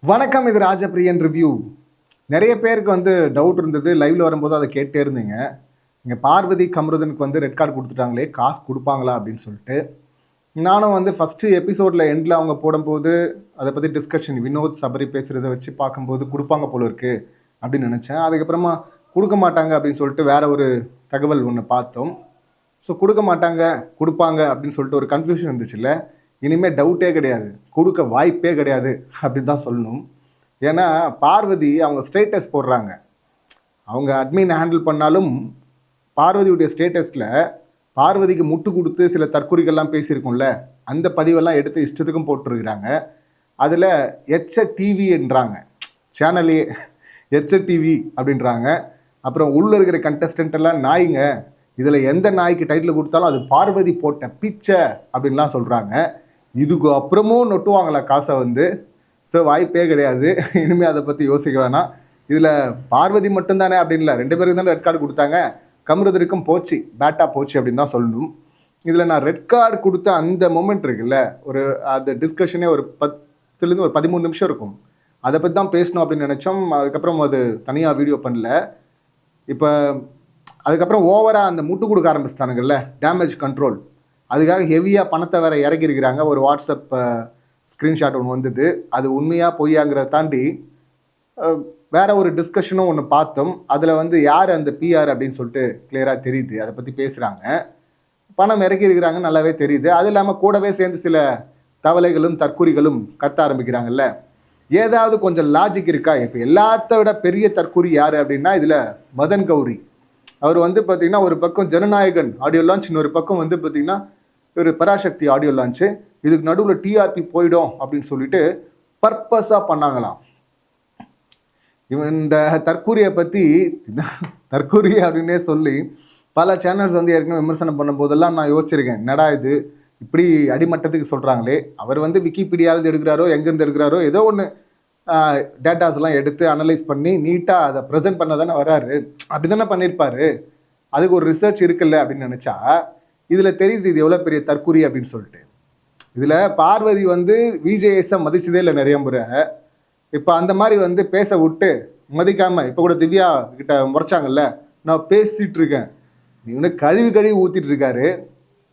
வணக்கம், இது ராஜபிரியன் ரிவ்யூ. நிறைய பேருக்கு டவுட் இருந்தது. லைவ்ல வரும்போது அதை கேட்டே இருந்தீங்க. இங்கே பார்வதி கமருதனுக்கு ரெட் கார்டு கொடுத்துட்டாங்களே, காசு கொடுப்பாங்களா அப்படின்னு சொல்லிட்டு. நானும் ஃபஸ்ட்டு எபிசோடில் எண்டில் அவங்க போடும்போது அதை பற்றி டிஸ்கஷன் வினோத் சபரி பேசுகிறத வச்சு பார்க்கும்போது கொடுப்பாங்க போல இருக்கு அப்படின்னு நினச்சேன். அதுக்கப்புறமா கொடுக்க மாட்டாங்க அப்படின்னு சொல்லிட்டு வேற ஒரு தகவல் ஒன்று பார்த்தோம். ஸோ கொடுக்க மாட்டாங்க கொடுப்பாங்க அப்படின்னு சொல்லிட்டு ஒரு கன்ஃபியூஷன் இருந்துச்சுல்ல. இனிமேல் டவுட்டே கிடையாது, கொடுக்க வாய்ப்பே கிடையாது அப்படின்னு தான் சொல்லணும். ஏன்னா பார்வதி அவங்க ஸ்டேட்டஸ் போடுறாங்க. அவங்க அட்மின் ஹேண்டில் பண்ணாலும் பார்வதியுடைய ஸ்டேட்டஸில் பார்வதிக்கு முட்டு கொடுத்து சில தற்கொலைகள்லாம் பேசியிருக்கோம்ல, அந்த பதிவெல்லாம் எடுத்து இஷ்டத்துக்கும் போட்டுருக்குறாங்க. அதில் HTVன்றாங்க, சேனலே HTV அப்படின்றாங்க. அப்புறம் உள்ளே இருக்கிற கண்டஸ்டன்ட் எல்லாம் நாய்ங்க, இதில் எந்த நாய்க்கு டைட்டில் கொடுத்தாலும் அது பார்வதி போட்ட பிச்சை அப்படின்லாம் சொல்கிறாங்க. இதுக்கு அப்புறமும் நொட்டுவாங்களா காசை ஸோ வாய்ப்பே கிடையாது. இனிமேல் அதை பற்றி யோசிக்க வேணாம். இதில் பார்வதி மட்டும்தானே அப்படின்னு இல்லை, 2 பேருக்கு தானே ரெட் கார்டு கொடுத்தாங்க. கமருதனுக்கும் போச்சு, பேட்டாக போச்சு அப்படின்னு தான் சொல்லணும். இதில் நான் ரெட் கார்டு கொடுத்த அந்த மொமெண்ட் இருக்குல்ல, அந்த டிஸ்கஷனே ஒரு 10லேருந்து ஒரு 13 நிமிஷம் இருக்கும். அதை பற்றி தான் பேசணும் அப்படின்னு நினச்சோம். அதுக்கப்புறம் அது தனியாக வீடியோ பண்ணல. இப்போ அதுக்கப்புறம் ஓவராக அந்த முட்டு கொடுக்க ஆரம்பிச்சிட்டானுங்கள்ல, டேமேஜ் கண்ட்ரோல், அதுக்காக ஹெவியாக பணத்தை வேறு இறக்கிருக்கிறாங்க. ஒரு வாட்ஸ்அப் ஸ்க்ரீன்ஷாட் ஒன்று வந்தது. அது உண்மையாக பொய்யாங்கிறத தாண்டி வேற ஒரு டிஸ்கஷனும் ஒன்று பார்த்தோம். அதில் யார் அந்த PR அப்படின்னு சொல்லிட்டு கிளியராக தெரியுது. அதை பற்றி பேசுகிறாங்க. பணம் இறக்கிருக்கிறாங்க, நல்லாவே தெரியுது. அது இல்லாமல் கூடவே சேர்ந்து சில தவளைகளும் தற்குறிகளும் கத்த ஆரம்பிக்கிறாங்கல்ல. ஏதாவது கொஞ்சம் லாஜிக் இருக்கா? இப்போ எல்லாத்த விட பெரிய தற்குறி யார் அப்படின்னா இதில் மதன் கௌரி. அவர் பார்த்திங்கன்னா ஒரு பக்கம் ஜனநாயகன் ஆடியோ லான்ச், இன்னொரு பக்கம் பார்த்திங்கன்னா ஒரு பராசக்தி ஆடியோ லான்ச்சு. இதுக்கு நடுவில் TRP போயிடும் அப்படின்னு சொல்லிட்டு பர்பஸாக பண்ணாங்களாம். இந்த தற்கூரியை பற்றி தற்கூரி அப்படின்னே சொல்லி பல சேனல்ஸ் ஏற்கனவே விமர்சனம் பண்ணும் போதெல்லாம் நான் யோசிச்சிருக்கேன், என்னடா இது இப்படி அடிமட்டத்துக்கு சொல்கிறாங்களே. அவர் விக்கிபீடியாவிலேருந்து எடுக்கிறாரோ எங்கேருந்து எடுக்கிறாரோ ஏதோ ஒன்று டேட்டாஸ்லாம் எடுத்து அனலைஸ் பண்ணி நீட்டாக அதை ப்ரெசென்ட் பண்ண தானே வராரு. அப்படி தானே பண்ணியிருப்பார். அதுக்கு ஒரு ரிசர்ச் இருக்குல்ல அப்படின்னு நினச்சா இதில் தெரியுது இது எவ்வளோ பெரிய தற்கூரி அப்படின்னு சொல்லிட்டு. இதில் பார்வதி விஜேஎஸை மதிச்சதே இல்லை நிறைய முறை. இப்போ அந்த மாதிரி பேச விட்டு மதிக்காமல், இப்போ கூட திவ்யா கிட்ட முறைச்சாங்கல்ல, நான் பேசிகிட்டு இருக்கேன், நீ கழுவி ஊற்றிட்டு இருக்காரு,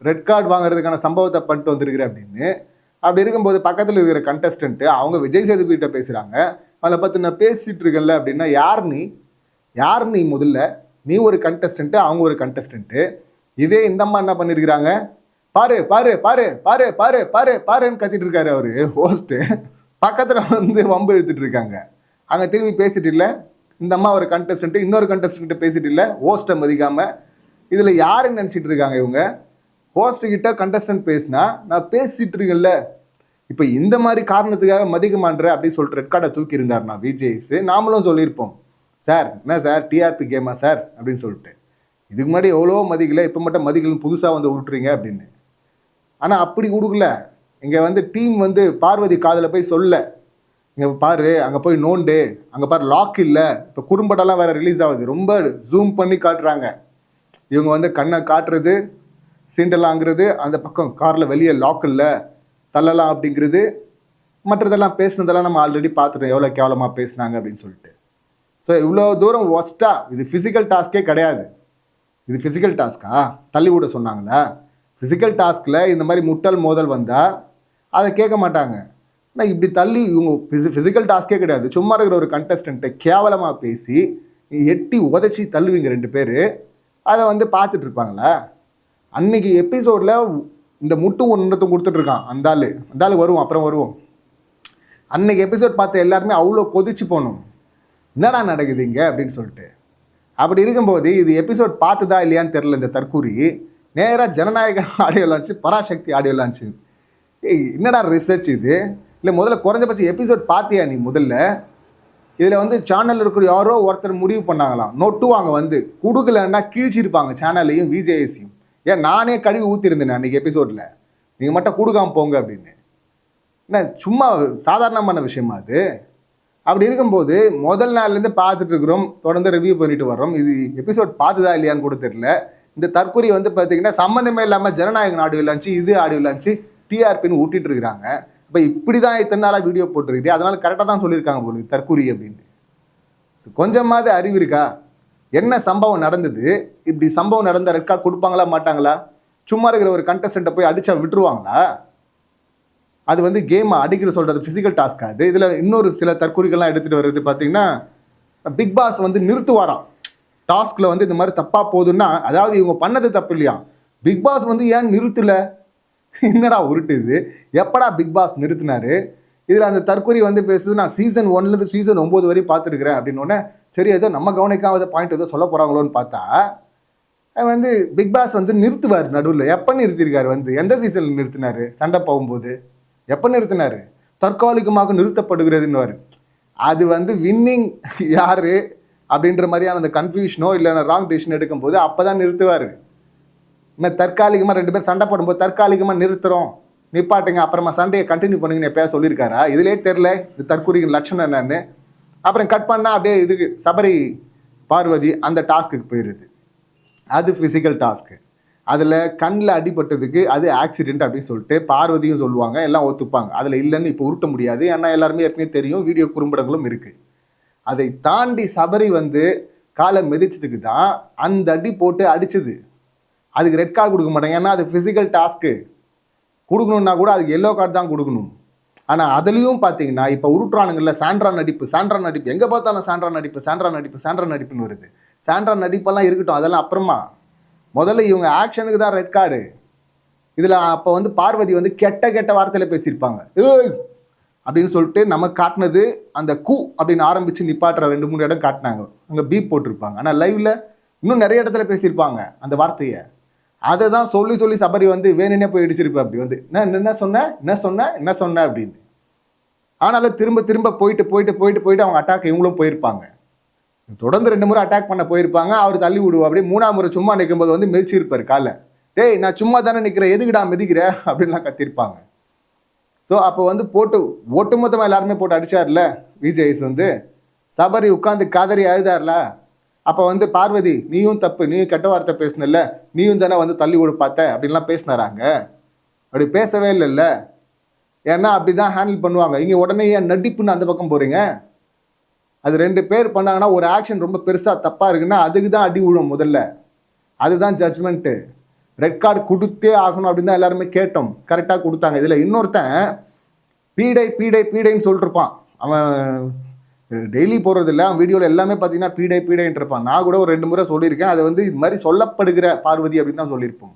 ரெட் கார்டு வாங்குறதுக்கான சம்பவத்தை பண்ணிட்டு வந்திருக்கிற அப்படின்னு. அப்படி இருக்கும்போது பக்கத்தில் இருக்கிற கண்டஸ்டன்ட்டு அவங்க விஜய் சேதுபதிகிட்ட பேசுகிறாங்க, அதில் பார்த்து நான் பேசிகிட்டு இருக்கேன்ல அப்படின்னா யார் நீ முதல்ல? நீ ஒரு கண்டஸ்டன்ட்டு, அவங்க ஒரு கண்டஸ்டன்ட்டு. இதே இந்த அம்மா என்ன பண்ணியிருக்கிறாங்க, பாரு பாரு பாரு பாரு பாரு பாரு பாருன்னு கத்திட்டு இருக்காரு அவர் ஹோஸ்ட்டு. பக்கத்தில் வம்பு எடுத்துகிட்டு இருக்காங்க. அங்கே திரும்பி பேசிட்டு இல்லை, இந்த அம்மா ஒரு கண்டஸ்டன்ட்டு, இன்னொரு கண்டஸ்டன்ட்டு பேசிட்டு இல்லை, ஹோஸ்ட்டை மதிக்காமல். இதில் யாருன்னு நினச்சிட்டு இருக்காங்க இவங்க? ஹோஸ்ட்டுக்கிட்ட கண்டஸ்டன்ட் பேசினா நான் பேசிட்டு இருக்கேன்ல. இப்போ இந்த மாதிரி காரணத்துக்காக மதிக்க மாட்டேன் அப்படின்னு சொல்லிட்டு ரெட் கார்டை தூக்கி இருந்தார்னா விஜேஎஸ், நாமளும் சொல்லியிருப்போம், சார் என்ன சார் TRP கேமா சார் அப்படின்னு சொல்லிட்டு. இதுக்கு முன்னாடி எவ்வளோ மதிக்கல, இப்போ மட்டும் மதிக்கலன்னு புதுசாக உருட்டுறீங்க அப்படின்னு. ஆனால் அப்படி கொடுக்கல. இங்கே டீம் பார்வதி காதில் போய் சொல்ல, இங்கே பாரு அங்கே போய் நோண்டு, அங்கே பாரு லாக் இல்லை. இப்போ குறும்படம்லாம் வேறு ரிலீஸ் ஆகுது, ரொம்ப ஜூம் பண்ணி காட்டுறாங்க. இவங்க கண்ணை காட்டுறது, சீண்டலாங்கிறது, அந்த பக்கம் காரில் வெளியே லாக் இல்லை தள்ளலாம் அப்படிங்கிறது, மற்றதெல்லாம் பேசுனதெல்லாம் நம்ம ஆல்ரெடி பார்த்துட்டோம் எவ்வளோ கேவலமாக பேசுனாங்க அப்படின்னு சொல்லிட்டு. ஸோ இவ்வளோ தூரம் ஒஸ்ட்டாக இது ஃபிசிக்கல் டாஸ்கே கிடையாது. இது ஃபிசிக்கல் டாஸ்க்கா? தள்ளி விட சொன்னாங்களா? ஃபிசிக்கல் டாஸ்கில் இந்த மாதிரி முட்டல் மோதல் வந்தால் அதை கேட்க மாட்டாங்க. ஆனால் இப்படி தள்ளி இவங்க ஃபிசிக்கல் டாஸ்கே கிடையாது, சும்மா இருக்கிற ஒரு கண்டஸ்டண்ட்டை கேவலமாக பேசி எட்டி உதச்சி தள்ளுவீங்க 2 பேர். அதை பார்த்துட்டு இருப்பாங்களா? அன்னைக்கு எபிசோடில் இந்த முட்டு ஒன்றத்தும் கொடுத்துட்ருக்கான் அந்த ஆள் வருவோம், அப்புறம் வருவோம். அன்னைக்கு எபிசோட் பார்த்த எல்லாருமே அவ்வளோ கொதிச்சு போகணும், என்னடா நடக்குது இங்கே அப்படின்னு சொல்லிட்டு. அப்படி இருக்கும்போது இது எபிசோட் பார்த்துதா இல்லையான்னு தெரில. இந்த தற்கூரி நேராக ஜனநாயக audio launch, Parasakthi audio launch. என்னடா ரிசர்ச் இது? இல்லை முதல்ல குறைஞ்சபட்சம் எபிசோட் பார்த்தியா நீ முதல்ல? இதில் சேனலில் இருக்கிற யாரோ ஒருத்தர் முடிவு பண்ணாங்களாம், நொட்டுவாங்க கொடுக்கலன்னா கிழிச்சிருப்பாங்க சேனல்லையும் விஜேஎஸையும். ஏன் நானே கழுவி ஊற்றிருந்தேன் அன்றைக்கி எபிசோடில், நீங்கள் மட்டும் கொடுக்காமல் போங்க அப்படின்னு. என்ன சும்மா சாதாரணமான விஷயமா அது? அப்படி இருக்கும்போது முதல் நாள்லேருந்து பார்த்துட்டு இருக்கிறோம், தொடர்ந்து ரிவ்யூ பண்ணிட்டு வர்றோம். இது எபிசோட் பார்த்துதா இல்லையான்னு கூட தெரியல. இந்த தற்கொலை பார்த்தீங்கன்னா சம்மந்தமே இல்லாமல் ஜனநாயகன் ஆடியோ லான்ச்சு, இது ஆடியோ லான்ச்சு, TRPன்னு ஊட்டிகிட்டு இருக்கிறாங்க. இப்போ இப்படி தான் இத்தனை நாளாக வீடியோ போட்டுருக்கிட்டே, அதனால கரெக்டாக தான் சொல்லியிருக்காங்க போல தற்கூரி அப்படின்ட்டு. ஸோ கொஞ்சமாவது அறிவு இருக்கா? என்ன சம்பவம் நடந்தது? இப்படி சம்பவம் நடந்த ரெட் கார்டு கொடுப்பாங்களா மாட்டாங்களா? சும்மா இருக்கிற ஒரு கண்டஸ்டண்ட்டை போய் அடிச்சா விட்டுருவாங்களா? அது வந்து கேம் அடிக்கிற சொல்கிறது ஃபிசிக்கல் டாஸ்க். அது இதில் இன்னொரு சில தற்கொலைகள்லாம் எடுத்துகிட்டு வர்றது பார்த்தீங்கன்னா, பிக் பாஸ் வந்து நிறுத்துவாராம் டாஸ்கில் வந்து இந்த மாதிரி தப்பாக போகுதுன்னா, அதாவது இவங்க பண்ணது தப்பு இல்லையா, பிக் பாஸ் வந்து ஏன் நிறுத்தலை? என்னடா உருட்டுது, எப்படா பிக் பாஸ் நிறுத்தினாரு? இதில் அந்த தற்கொலை வந்து பேசுது, நான் சீசன் 1லேருந்து சீசன் 9 வரையும் பார்த்துருக்குறேன் அப்படின்னோடனே, சரி ஏதோ நம்ம கவனிக்காத பாயிண்ட் ஏதோ சொல்ல போகிறாங்களோன்னு பார்த்தா, வந்து பிக் பாஸ் வந்து நிறுத்துவார் நடுவில். எப்போ நிறுத்திருக்காரு? வந்து எந்த சீசனில் நிறுத்தினார்? சண்டை போகும்போது எப்போ நிறுத்தினார்? தற்காலிகமாக நிறுத்தப்படுகிறதுன்னு. அது வந்து வின்னிங் யார் அப்படின்ற மாதிரியான அந்த கன்ஃபியூஷனோ இல்லை ராங் டிசிஷன் எடுக்கும்போது அப்போ தான் நிறுத்துவார். இன்னும் தற்காலிகமாக 2 பேர் சண்டை போடும்போது தற்காலிகமாக நிறுத்துகிறோம், நிப்பாட்டுங்க, அப்புறமா சண்டையை கண்டினியூ பண்ணுங்கன்னு எப்போயா சொல்லியிருக்காரா? இதிலே தெரில இது தற்கொலையின் லட்சணம் என்னன்னு. அப்புறம் கட் பண்ணால் அப்படியே இதுக்கு சபரி பார்வதி அந்த டாஸ்க்குக்கு போயிடுது. அது ஃபிசிக்கல் டாஸ்க்கு. அதில் கண்ணில் அடிபட்டதுக்கு அது ஆக்சிடென்ட் அப்படின்னு சொல்லிட்டு பார்வதியும் சொல்லுவாங்க, எல்லாம் ஒத்துப்பாங்க. அதில் இல்லைன்னு இப்போ உருட்ட முடியாது, ஏன்னா எல்லாருமே ஏற்கனவே தெரியும், வீடியோ குறும்படங்களும் இருக்குது. அதை தாண்டி சபரி வந்து காலை மிதிச்சதுக்கு தான் அந்த அடி போட்டு அடிச்சது. அதுக்கு ரெட் கார்டு கொடுக்க மாட்டாங்க, ஏன்னா அது ஃபிசிக்கல் டாஸ்க்கு. கொடுக்கணுன்னா கூட அதுக்கு எல்லோ கார்டு தான் கொடுக்கணும். ஆனால் அதுலேயும் பார்த்தீங்கன்னா இப்போ உருட்டுறானுங்கள்ல, சாண்ட்ரா நடிப்பு எங்கே பார்த்தாலும் சாண்ட்ரா நடிப்புன்னு வருது. சாண்ட்ரா நடிப்பெல்லாம் இருக்கட்டும், அதெல்லாம் அப்புறமா. முதல்ல இவங்க ஆக்ஷனுக்கு தான் ரெட் கார்டு. இதில் அப்போ வந்து பார்வதி வந்து கெட்ட வார்த்தையில் பேசியிருப்பாங்க. ஏய் அப்படின்னு சொல்லிட்டு நமக்கு காட்டினது அந்த கூ அப்படின்னு ஆரம்பித்து நிப்பாட்டுற 2-3 இடம் காட்டினாங்க, அங்கே பீப் போட்டிருப்பாங்க. ஆனால் லைவில் இன்னும் நிறைய இடத்துல பேசியிருப்பாங்க அந்த வார்த்தையை. அதை தான் சொல்லி சபரி வந்து வேணுன்னே போய் அடிச்சிருப்பேன். அப்படி வந்து என்ன சொன்ன அப்படின்னு. ஆனாலும் திரும்ப போயிட்டு அவங்க அட்டாக் இவங்களும் போயிருப்பாங்க. தொடர்ந்து 2 முறை அட்டாக் பண்ண போயிருப்பாங்க. அவர் தள்ளி விடுவோம். அப்படியே 3ஆம் முறை சும்மா நிற்கும்போது வந்து மிதிச்சிருப்பார் காலை. டேய் நான் சும்மா தானே நிற்கிறேன், எதுக்குடா மிதிக்கிற அப்படின்லாம் கத்திருப்பாங்க. ஸோ அப்போ வந்து போட்டு ஒட்டுமொத்தமாக எல்லாருமே போட்டு அடித்தார்ல விஜய்ஸ் வந்து. சபரி உட்காந்து காதறி அழுதார்ல. அப்போ வந்து பார்வதி நீயும் தப்பு, நீயும் கெட்ட வார்த்தை பேசினல, நீயும் தானே வந்து தள்ளி விடு பார்த்த அப்படின்லாம் பேசினாராங்க. அப்படி பேசவே இல்லைல்ல, ஏன்னா அப்படி தான் ஹேண்டில் பண்ணுவாங்க. இங்கே உடனே ஏன் நடிப்புன்னு அந்த பக்கம் போகிறீங்க? அது 2 பேர் பண்ணாங்கன்னா ஒரு ஆக்ஷன் ரொம்ப பெருசாக தப்பாக இருக்குன்னா அதுக்கு தான் அடி விழும் முதல்ல. அதுதான் ஜட்ஜ்மெண்ட்டு. ரெட் கார்டு கொடுத்தே ஆகணும் அப்படின்னு தான் எல்லாருமே கேட்டோம், கரெக்டாக கொடுத்தாங்க. இதில் இன்னொருத்தன் பீடைன்னு சொல்லிட்டுருப்பான். அவன் டெய்லி போடுறதில்ல, அவன் வீடியோவில் எல்லாமே பார்த்தீங்கன்னா பீடைன்னு இருப்பான். நான் கூட ஒரு 2 முறை சொல்லியிருக்கேன், அதை வந்து இது மாதிரி சொல்லப்படுகிற பார்வதி அப்படின்னு தான் சொல்லியிருப்போம்.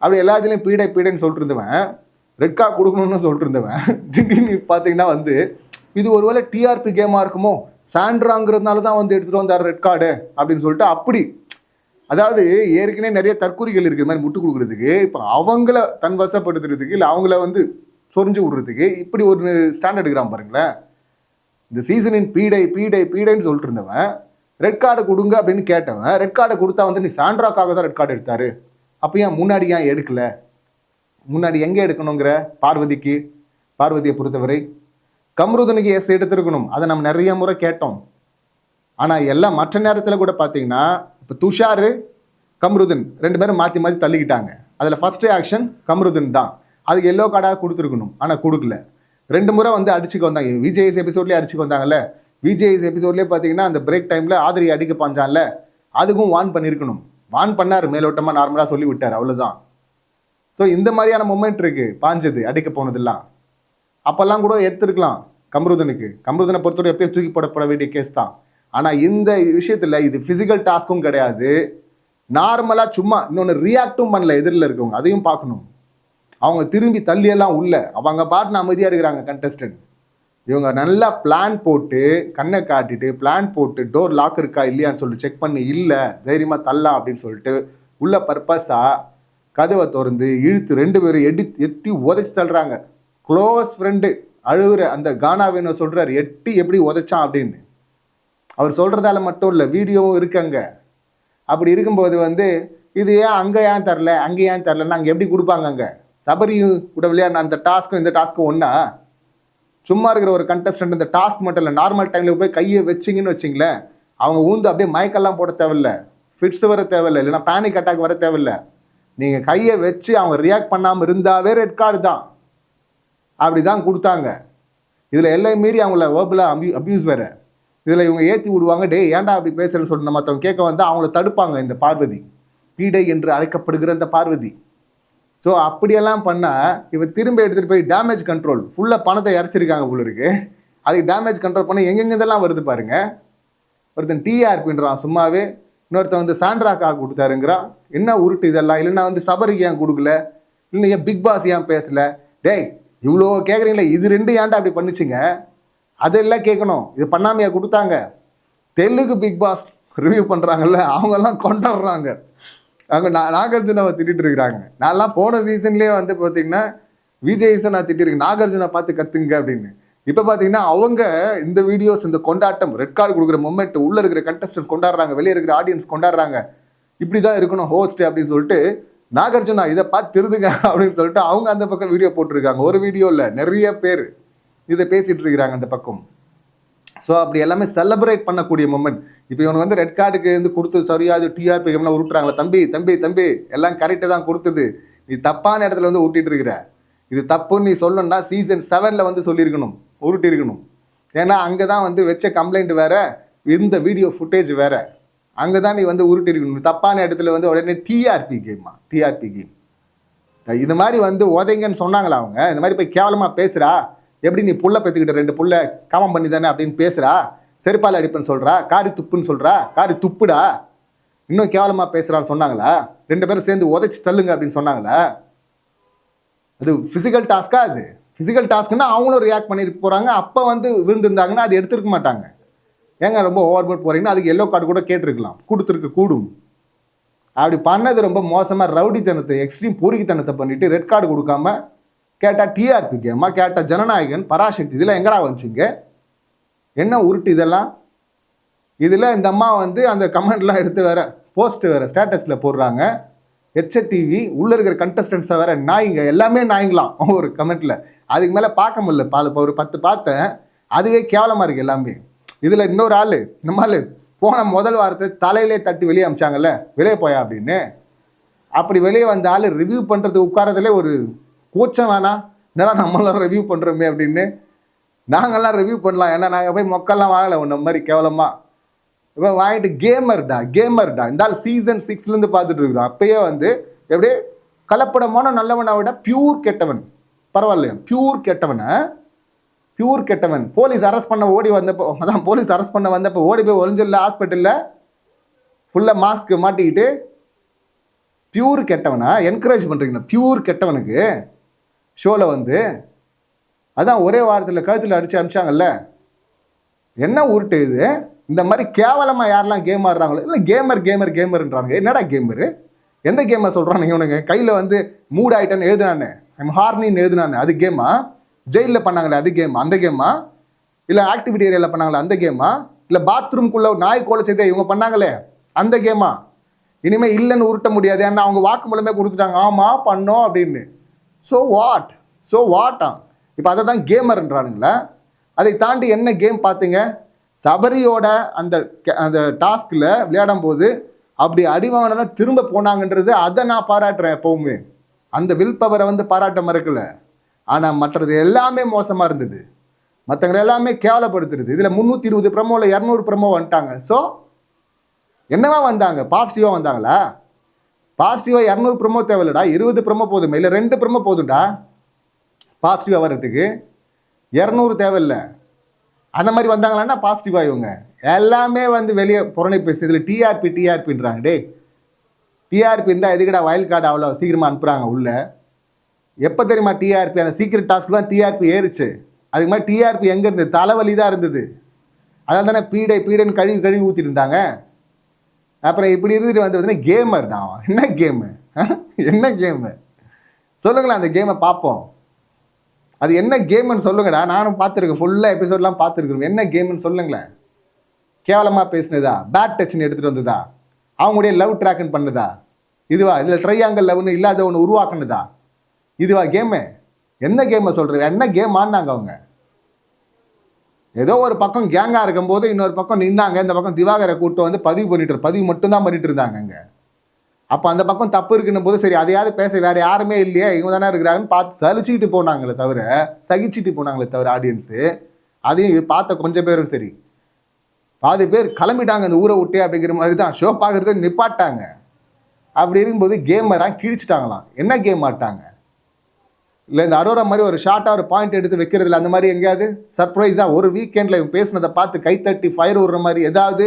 அப்படி எல்லாத்துலேயும் பீடைன்னு சொல்லிட்டு இருந்தவன், ரெட் கார்டு கொடுக்கணும்னு சொல்லிட்டு இருந்தவன், திடீர்னு பார்த்தீங்கன்னா வந்து இது ஒருவேளை டிஆர்பி கேமாக இருக்குமோ, சாண்ட்ராங்கிறதுனால தான் வந்து எடுத்துகிட்டு வந்தார் ரெட் கார்டு அப்படின்னு சொல்லிட்டு. அப்படி அதாவது ஏற்கனவே நிறைய தற்கொலைகள் இருக்குது மாதிரி முட்டு கொடுக்குறதுக்கு, இப்போ அவங்கள தன் வசப்படுத்துறதுக்கு இல்லை அவங்கள வந்து சொரிஞ்சு விடுறதுக்கு இப்படி ஒரு ஸ்டாண்ட் எடுக்கிறான் பாருங்களேன். இந்த சீசனின் பீடைன்னு சொல்லிட்டு இருந்தவன் ரெட் கார்டு கொடுங்க அப்படின்னு கேட்டவன், ரெட் கார்டை கொடுத்தா வந்து நீ சாண்ட்ராக்காக தான் ரெட் கார்டு எடுத்தாரு, அப்போ ஏன் முன்னாடி ஏன் எடுக்கல? முன்னாடி எங்கே எடுக்கணுங்கிற? பார்வதியை பொறுத்தவரை கம்ருதனுக்கு எஸ் எடுத்துருக்கணும், அதை நம்ம நிறைய முறை கேட்டோம். ஆனால் எல்லாம் மற்ற நேரத்தில் கூட பார்த்தீங்கன்னா இப்போ துஷார் கம்ருதன் 2 பேரும் மாற்றி தள்ளிக்கிட்டாங்க. அதில் ஃபஸ்ட்டு ஆக்ஷன் கம்ருதன் தான், அதுக்கு எல்லோ கார்டாக கொடுத்துருக்கணும், ஆனால் கொடுக்கல. 2 முறை வந்து அடிச்சுக்க வந்தாங்க. விஜய்ஸ் எபிசோட்லேயே அடிச்சுக்க வந்தாங்கல்ல. விஜய்ஸ் எபிசோட்லேயே பார்த்தீங்கன்னா அந்த பிரேக் டைமில் ஆதிரி அடிக்க பாஞ்சான்ல, அதுக்கும் வார்ன் பண்ணியிருக்கணும். வார்ன் பண்ணார், மேலோட்டமாக நார்மலாக சொல்லி விட்டார், அவ்வளோதான். ஸோ இந்த மாதிரியான மொமெண்ட் இருக்குது, பாஞ்சது அடிக்க போனதெல்லாம். அப்போல்லாம் கூட எடுத்துருக்கலாம் கம்ருதனை பொறுத்தவரை எப்பயும் தூக்கி போடப்பட வேண்டிய கேஸ் தான். ஆனால் இந்த விஷயத்தில் இது ஃபிசிக்கல் டாஸ்க்கும் கிடையாது, நார்மலாக சும்மா இன்னொன்று ரியாக்டும் பண்ணல எதிரில் இருக்கவங்க, அதையும் பார்க்கணும். அவங்க திரும்பி தள்ளியெல்லாம் உள்ள அவங்க பாட்டுன்னு அமைதியாக இருக்கிறாங்க கண்டஸ்டன்ட். இவங்க நல்லா பிளான் போட்டு கண்ணை காட்டிட்டு பிளான் போட்டு டோர் லாக் இருக்கா இல்லையான்னு சொல்லிட்டு செக் பண்ணி இல்லை தைரியமாக தள்ளலாம் அப்படின்னு சொல்லிட்டு உள்ள பர்பஸாக கதவை திறந்து இழுத்து 2 பேரும் எத்தி உதச்சி தள்ளுறாங்க. க்ளோஸ் ஃப்ரெண்டு அழுகுற அந்த கானா வேணும் சொல்கிறார், எட்டி எப்படி உதைச்சான் அப்படின்னு. அவர் சொல்கிறதால மட்டும் இல்லை, வீடியோவும் இருக்காங்க. அப்படி இருக்கும்போது வந்து இது ஏன் அங்கே ஏன் தரல அங்கே ஏன் தரலன்னு அங்கே எப்படி கொடுப்பாங்க? அங்கே சபரியும் கூட விளையாட அந்த டாஸ்க்கும் இந்த டாஸ்க்கும் ஒன்றா? சும்மா இருக்கிற ஒரு கண்டஸ்டன்ட் இந்த டாஸ்க் மட்டும் இல்லை, நார்மல் டைமில் போய் கையை வச்சிங்கன்னு வச்சிங்களேன், அவங்க ஊந்து அப்படியே மயக்கெல்லாம் போட தேவையில்ல, ஃபிட்ஸ் வர தேவையில்லை, இல்லைனா பேனிக் அட்டாக் வர தேவையில்லை. நீங்கள் கையை வச்சு அவங்க ரியாக்ட் பண்ணாமல் இருந்தாவே ரெட் கார்டு தான். அப்படி தான் கொடுத்தாங்க. இதில் எல்லாம் மீறி அவங்கள வேர்பலாக அப்யூஸ் வேறு. இதில் இவங்க ஏற்றி விடுவாங்க, டே ஏன்டா அப்படி பேசுகிறேன்னு சொல்லிட்டு நம்ம மற்றவங்க கேட்க வந்து அவங்கள தடுப்பாங்க இந்த பார்வதி, பீடை என்று அழைக்கப்படுகிற இந்த பார்வதி. ஸோ அப்படியெல்லாம் பண்ணால் இவ திரும்ப எடுத்துகிட்டு போய் டேமேஜ் கண்ட்ரோல் ஃபுல்லாக பணத்தை இறச்சிருக்காங்க போல இருக்கு. அதுக்கு டேமேஜ் கண்ட்ரோல் பண்ண எங்கெங்கெல்லாம் வருது பாருங்கள். ஒருத்தன் டிஆர்பின்றான் சும்மாவே, இன்னொருத்தன் வந்து சாண்ட்ராக்கா கொடுத்தாருங்கிறான். என்ன உருட்டு இதெல்லாம்? இல்லைன்னா வந்து சபரிக்கு ஏன் கொடுக்கல, இல்லை ஏன் பிக் பாஸ் ஏன் பேசலை? டேய் இவ்வளோ கேட்குறீங்களே, இது 2 ஏன்டா அப்படி பண்ணிச்சுங்க? அதெல்லாம் கேட்கணும். இது பண்ணாமையா கொடுத்தாங்க? தெலுங்கு பிக் பாஸ் ரிவ்யூ பண்ணுறாங்கல்ல, அவங்கெல்லாம் கொண்டாடுறாங்க. அவங்க நாகார்ஜுனாவை திட்டிகிட்டு இருக்கிறாங்க. நான்லாம் போன சீசன்லேயே வந்து பார்த்தீங்கன்னா விஜய்ஸை நான் திட்டிருக்கேன், நாகார்ஜுனா பார்த்து கற்றுங்க அப்படின்னு. இப்போ பார்த்தீங்கன்னா அவங்க இந்த வீடியோஸ், இந்த கொண்டாட்டம், ரெட் கார்டு கொடுக்குற மொமெண்ட், உள்ளே இருக்கிற கண்டஸ்டன்ட் கொண்டாடுறாங்க, வெளியே இருக்கிற ஆடியன்ஸ் கொண்டாடுறாங்க. இப்படி தான் இருக்கணும் ஹோஸ்ட் அப்படின்னு சொல்லிட்டு நாகார்ஜுனா இதை பார்த்து திருதுங்க அப்படின்னு சொல்லிட்டு அவங்க அந்த பக்கம் வீடியோ போட்டிருக்காங்க. ஒரு வீடியோ இல்லை, நிறைய பேர் இதை பேசிகிட்டு இருக்கிறாங்க அந்த பக்கம். ஸோ அப்படி எல்லாமே செலிப்ரேட் பண்ணக்கூடிய மொமெண்ட். இப்போ இவனுக்கு வந்து ரெட் கார்டுக்கு வந்து கொடுத்தது சரியா, அது டிஆர்பி எல்லாம் உருட்டுறாங்களா? தம்பி தம்பி தம்பி எல்லாம் கரெக்டாக தான் கொடுத்தது, நீ தப்பான இடத்துல வந்து உருட்டிட்டு இருக்கிற. இது தப்புன்னு நீ சொல்லணும்னா சீசன் 7 வந்து சொல்லியிருக்கணும், உருட்டி இருக்கணும். ஏன்னா அங்கே தான் வந்து வச்ச கம்ப்ளைண்ட் வேறு, இந்த வீடியோ ஃபுட்டேஜ் வேறு. அங்கே தான் நீ வந்து உருட்டி இருக்கணும். தப்பான இடத்துல வந்து உடனே டிஆர்பி கேம். இது மாதிரி வந்து உதைங்கன்னு சொன்னாங்களா அவங்க? இந்த மாதிரி போய் கேவலமாக பேசுகிறா, எப்படி நீ புள்ள பெற்றுக்கிட்ட 2 புள்ள காமம் பண்ணி தானே அப்படின்னு பேசுகிறா, செருப்பால் அடிப்பேன்னு சொல்கிறா, காரி துப்புன்னு சொல்கிறா, காரி துப்புடா, இன்னும் கேவலமாக பேசுகிறான்னு சொன்னாங்களா? 2 பேரும் சேர்ந்து உதைச்சி தள்ளுங்க அப்படின்னு சொன்னாங்களா? அது ஃபிசிக்கல் டாஸ்க்கா? அது ஃபிசிக்கல் டாஸ்க்குன்னா அவங்களும் ரியாக்ட் பண்ணிட்டு போகிறாங்க. அப்போ வந்து விழுந்திருந்தாங்கன்னா அது எடுத்துருக்க மாட்டாங்க. ஏங்க ரொம்ப ஓவர் போட் போகிறீங்கன்னா அதுக்கு எல்லோ கார்டு கூட கேட்டிருக்கலாம், கொடுத்துருக்க கூடும். அப்படி பண்ணது ரொம்ப மோசமாக ரவுடித்தனத்தை, எக்ஸ்ட்ரீம் பொறுக்கித்தனத்தை பண்ணிவிட்டு ரெட் கார்டு கொடுக்காம கேட்டால் டிஆர்பி கேமா, கேட்டால் ஜனநாயகன், பராசக்தி, இதெல்லாம் எங்கடா வந்துச்சிங்க? என்ன உருட்டு இதெல்லாம்? இதில் இந்த அம்மா வந்து அந்த கமெண்ட்லாம் எடுத்து வேறு போஸ்ட்டு வேறு ஸ்டேட்டஸில் போடுறாங்க. HTV உள்ளே இருக்கிற கண்டஸ்டன்ஸை வேறு நாய்ங்க, எல்லாமே நாய்ங்களாம் ஒரு கமெண்ட்டில். அதுக்கு மேலே பார்க்க முடியல, இப்போ ஒரு 10 பார்த்தேன், அதுவே கேவலமாக இருக்குது எல்லாமே. இதில் இன்னொரு ஆள், நம்ம ஆள் போன முதல் வாரத்தை தலையிலே தட்டி வெளியே அமிச்சாங்கல்ல, வெளியே போயா அப்படின்னு. அப்படி வெளியே வந்த ஆள் ரிவ்யூ பண்ணுறது உட்காரதுலே ஒரு கூச்சம் வேணாம், என்னடா நம்மளாம் ரிவ்யூ பண்ணுறோமே அப்படின்னு. நாங்கள்லாம் ரிவ்யூ பண்ணலாம், ஏன்னா நாங்கள் போய் மொக்கெல்லாம் வாங்கலை ஒன்றை மாதிரி கேவலமாக. இப்போ வாங்கிட்டு கேமர்டா இந்த ஆள் சீசன் 6லேருந்து பார்த்துட்டு இருக்கிறோம். அப்பயே வந்து எப்படி கலப்படமான நல்லவனை விட பியூர் கெட்டவன், பரவாயில்லையா, பியூர் கெட்டவன். போலீஸ் அரெஸ்ட் பண்ண ஓடி வந்தப்போ, அதான் போலீஸ் அரெஸ்ட் பண்ண வந்தப்போ ஓடி போய் ஒளிஞ்சிடல ஹாஸ்பிட்டலில், ஃபுல்லாக மாஸ்க்கு மாட்டிக்கிட்டு. பியூர் கெட்டவனா என்கரேஜ் பண்ணுறீங்களா? பியூர் கெட்டவனுக்கு ஷோவில் வந்து அதான் ஒரே வாரத்தில் கழுத்தில் அடித்து அனுப்பிச்சாங்கல்ல. என்ன உருட்டு இது? இந்த மாதிரி கேவலமாக யாரெல்லாம் கேம் ஆடுறாங்களோ, இல்லை கேமர்ன்றாங்க. என்னடா கேமரு? எந்த கேமை சொல்கிறானுங்க இவனுங்க? கையில் வந்து மூட் ஆகிட்டேன்னு எழுதுனானே, ஹார்னின்னு எழுதுனானே, அது கேமா? ஜெயிலில் பண்ணாங்களே அது கேமா? அந்த கேமா? இல்லை ஆக்டிவிட்டி ஏரியாவில் பண்ணாங்களே அந்த கேமா? இல்லை பாத்ரூம்குள்ளே நாய் கோலை செய்த இவங்க பண்ணாங்களே அந்த கேமா? இனிமேல் இல்லைன்னு உருட்ட முடியாது, ஏன்னா அவங்க வாக்கு மூலமே கொடுத்துட்டாங்க, ஆமாம் பண்ணோம் அப்படின்னு. ஸோ வாட்டா இப்போ அதை தான் கேமர்ன்றானுங்களா? அதை தாண்டி என்ன கேம் பார்த்தீங்க? சபரியோட அந்த டாஸ்கில் விளையாடும் போது அப்படி அடிவாங்கன்னா திரும்ப போனாங்கன்றது, அதை நான் பாராட்டுறேன் எப்போவுமே. அந்த வில் பவரை வந்து பாராட்ட மறக்கலை. ஆனால் மற்றது எல்லாமே மோசமாக இருந்தது, மற்றவங்களை எல்லாமே கேவலப்படுத்துறது. இதில் 320 ப்ரமோவில் 200 ப்ரமோ வந்துட்டாங்க. ஸோ என்னவா வந்தாங்க? பாசிட்டிவாக வந்தாங்களா? பாசிட்டிவாக 200 ப்ரமோ தேவையில்லடா, 20 ப்ரமோ போதுமே, இல்லை 2 ப்ரமோ போதும்டா பாசிட்டிவாக வர்றதுக்கு. 200 தேவையில்லை. அந்த மாதிரி வந்தாங்களான்னா பாசிட்டிவாக இவங்க எல்லாமே வந்து வெளியே புறணை பேசு. இதில் டிஆர்பின்றாங்க. டே டிஆர்பி இருந்தால் எதுக்கடா வயல் கார்டு அவ்வளோ சீக்கிரமாக அனுப்புகிறாங்க உள்ளே? எப்போ தெரியுமா டிஆர்பி? அந்த சீக்கிரட் டாஸ்க் தான் டிஆர்பி ஏறிச்சு. அதுக்கு மாதிரி டிஆர்பி எங்கே இருந்தது? தலைவலி தான் இருந்தது. அதான் தானே பீடைன்னு கழுவி ஊற்றிட்டு இருந்தாங்க. அப்புறம் இப்படி இருந்துட்டு வந்து பார்த்தீங்கன்னா கேமர்டா. என்ன கேமு சொல்லுங்களேன், அந்த கேமை பார்ப்போம். அது என்ன கேம்னு சொல்லுங்கடா. நானும் பார்த்துருக்கேன், ஃபுல்லாக எபிசோட்லாம் பார்த்துருக்குறோம். என்ன கேம்னு சொல்லுங்களேன். கேவலமாக பேசினதா? பேட் டச்னு எடுத்துகிட்டு வந்ததா? அவங்களுடைய லவ் ட்ராக்குன்னு பண்ணுதா? இதுவா? இதில் ட்ரையாங்கல் லவ்னு இல்லாத ஒன்று உருவாக்குனதா? இதுவா கேமு? என்ன கேமை சொல்கிறீங்க? என்ன கேம் ஆடினாங்க அவங்க? ஏதோ ஒரு பக்கம் கேங்காக இருக்கும்போது இன்னொரு பக்கம் நின்னாங்க, இந்த பக்கம் திவாகரை கூட்டம் வந்து பதிவு மட்டும்தான் பண்ணிட்டு இருந்தாங்க அங்கே. அப்போ அந்த பக்கம் தப்பு இருக்குன்னும் போது சரி அதையாவது பேச வேறு யாருமே இல்லையே இவங்க தானே இருக்கிறாங்கன்னு பார்த்து சலிச்சுக்கிட்டு போனாங்களே தவிர சகிச்சுட்டு போனாங்களே தவிர ஆடியன்ஸு அதையும் பார்த்த கொஞ்சம் பேரும் சரி பாதி பேர் கிளம்பிட்டாங்க அந்த ஊரை விட்டே அப்படிங்கிற மாதிரி தான் ஷோ பார்க்குறத நிப்பாட்டாங்க. அப்படி இருக்கும்போது கேமராக கிழிச்சிட்டாங்களாம். என்ன கேம் ஆட்டாங்க? இல்லை இந்த அரோரா மாதிரி ஒரு ஷார்ட்டாக ஒரு பாயிண்ட் எடுத்து வைக்கிறதுல அந்த மாதிரி எங்கேயாவது சர்ப்ரைஸாக ஒரு வீக்கெண்டில் இவங்க பேசுனதை பார்த்து கைத்தட்டி ஃபயர் விடுற மாதிரி ஏதாவது?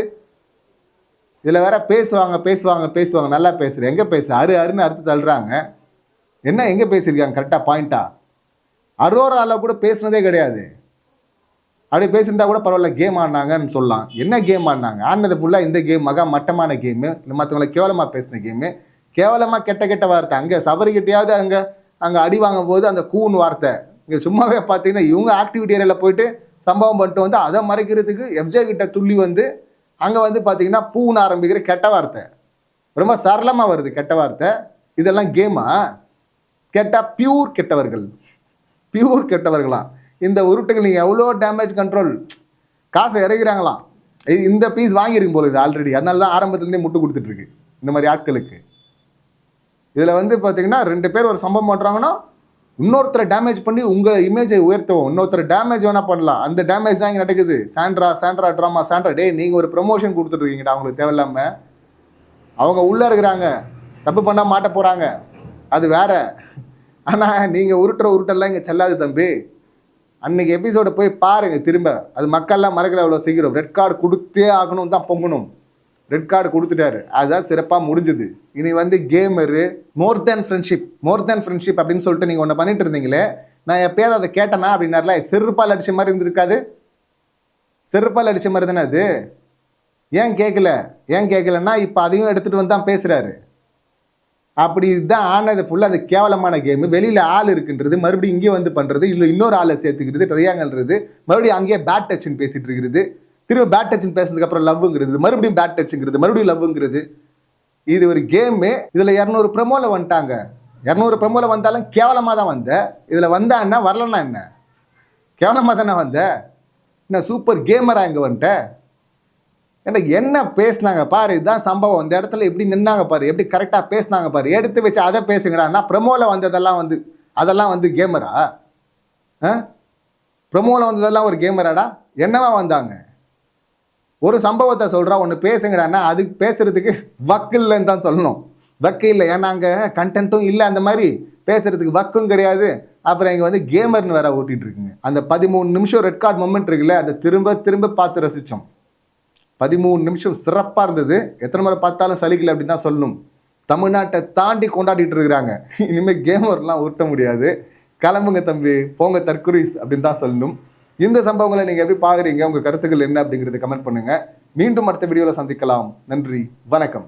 இதில் வேற பேசுவாங்க நல்லா பேசுகிறேன் எங்கே பேசுகிறேன் அருன்னு அறுத்து தள்ளுறாங்க. என்ன எங்கே பேசியிருக்காங்க கரெக்டாக பாயிண்ட்டா? அரோராவில் கூட பேசுனதே கிடையாது. அப்படி பேசியிருந்தா கூட பரவாயில்ல கேம் ஆடினாங்கன்னு சொல்லலாம். என்ன கேம் ஆடினது ஃபுல்லாக இந்த கேம் மகா மட்டமான கேமு, இல்லை மற்றவங்களை கேவலமாக பேசின கேமு, கேவலமாக கெட்ட வார்த்தை. அங்கே சபரிக்கிட்டையாவது அங்கே அடி வாங்கும் போது அந்த கூன்னு வார்த்தை. இங்கே சும்மாவே பார்த்தீங்கன்னா இவங்க ஆக்டிவிட்டி ஏரியாவில் போயிட்டு சம்பவம் பண்ணிட்டு வந்து அதை மறைக்கிறதுக்கு எஃப்ஜே கிட்ட துள்ளி வந்து அங்கே வந்து பார்த்தீங்கன்னா பூன்னு ஆரம்பிக்கிற கெட்ட வார்த்தை ரொம்ப சரளமாக வருது கெட்ட வார்த்தை. இதெல்லாம் கேமா? கேட்டால் பியூர் கெட்டவர்களாம். இந்த உருட்டுகள் நீங்கள் எவ்வளோ டேமேஜ் கண்ட்ரோல் காசை இறக்கிறாங்களாம். இந்த பீஸ் வாங்கியிருக்கும் போல இது ஆல்ரெடி, அதனால தான் ஆரம்பத்துலேருந்தே முட்டு கொடுத்துட்ருக்கு இந்த மாதிரி ஆட்களுக்கு. இதில் வந்து பார்த்தீங்கன்னா 2 பேர் ஒரு சம்பவம் பண்ணுறாங்கன்னா இன்னொருத்தரை டேமேஜ் பண்ணி உங்கள் இமேஜை உயர்த்தவும், இன்னொருத்தரை டேமேஜ் வேணால் பண்ணலாம். அந்த டேமேஜ் தான் இங்கே நடக்குது. சாண்ட்ரா ட்ராமா டே நீங்கள் ஒரு ப்ரமோஷன் கொடுத்துட்ருக்கீங்கடா அவங்களுக்கு தேவையில்லாமல். அவங்க உள்ளே இருக்கிறாங்க, தப்பு பண்ணால் மாட்ட போகிறாங்க, அது வேற. ஆனால் நீங்கள் உருட்டெல்லாம் இங்கே செல்லாது தம்பி. அன்றைக்கி எபிசோடை போய் பாருங்கள் திரும்ப. அது மக்கள்லாம் மறக்கல அவ்வளோ சீக்கிரம். ரெட் கார்டு கொடுத்தே ஆகணும் தான் பொங்கணும். ரெட் கார்டு கொடுத்துட்டாரு, அதுதான் சிறப்பாக முடிஞ்சுது. இனி வந்து கேமரு மோர் தேன் ஃப்ரெண்ட்ஷிப் அப்படின்னு சொல்லிட்டு நீங்கள் ஒன்று பண்ணிட்டு இருந்தீங்களே, நான் எப்போயாவது அதை கேட்டேனா அப்படின்னார்ல. செருப்பால் அடித்த மாதிரி இருந்திருக்காது? செருப்பால் அடித்த மாதிரி தானே அது. ஏன் கேட்கலன்னா இப்போ அதையும் எடுத்துகிட்டு வந்து தான் பேசுகிறாரு. அப்படி தான் ஆனது ஃபுல்லாக அந்த கேவலமான கேமு. வெளியில் ஆள் இருக்குன்றது, மறுபடியும் இங்கே வந்து பண்ணுறது, இல்லை இன்னொரு ஆளை சேர்த்துக்கிறது, ட்ரையாங்கல்றது, மறுபடியும் அங்கேயே பேட் டச்சுன்னு பேசிகிட்டு இருக்கிறது, திரும்ப பேட் டச்சுன்னு பேசுனதுக்கப்புறம் லவ்ங்கிறது, மறுபடியும் பேட் டச்சுங்கிறது, மறுபடியும் லவ்ங்கிறது. இது ஒரு கேமு. இதில் 200 ப்ரமோவில் வந்துட்டாங்க. 200 ப்ரமோவில் வந்தாலும் கேவலமாக தான் வந்த. இதில் வந்தா என்ன, வரலன்னா என்ன? கேவலமாக தானே வந்த. என்ன சூப்பர் கேமராக இங்கே வந்துட்ட. எனக்கு என்ன பேசினாங்க பாரு, இதுதான் சம்பவம். இந்த இடத்துல எப்படி நின்னாங்க பாரு, எப்படி கரெக்டாக பேசினாங்க பாரு, எடுத்து வச்சு அதை பேசுங்கடா. ப்ரமோவில் வந்ததெல்லாம் அதெல்லாம் கேமரா? ப்ரமோவில் வந்ததெல்லாம் ஒரு கேமராடா? என்னவா வந்தாங்க? ஒரு சம்பவத்தை சொல்கிறா, ஒன்று பேசுங்கடான்னா அதுக்கு பேசுகிறதுக்கு வக்கு இல்லைன்னு தான் சொல்லணும். வக்கு இல்லை, ஏன்னா அங்கே கண்டென்ட்டும் இல்லை, அந்த மாதிரி பேசுகிறதுக்கு வக்கும் கிடையாது. அப்புறம் இங்கே வந்து கேமர்னு வேற ஓட்டிகிட்டு இருக்குங்க. அந்த 13 நிமிஷம் ரெட் கார்டு மொமெண்ட் இருக்குல்ல, அதை திரும்ப பார்த்து ரசித்தோம். 13 நிமிஷம் சிறப்பாக இருந்தது. எத்தனை முறை பார்த்தாலும் சலிக்கலை அப்படின்னு தான் சொல்லணும். தமிழ்நாட்டை தாண்டி கொண்டாடிட்டு இருக்கிறாங்க. இனிமேல் கேமர்லாம் ஊட்ட முடியாது. கிளம்புங்க தம்பி, போங்க தற்குறிஸ் அப்படின்னு தான் சொல்லணும். இந்த சம்பவங்களை நீங்கள் எப்படி பார்க்குறீங்க, உங்கள் கருத்துக்கள் என்ன அப்படிங்கிறது கமெண்ட் பண்ணுங்கள். மீண்டும் அடுத்த வீடியோவில் சந்திக்கலாம். நன்றி, வணக்கம்.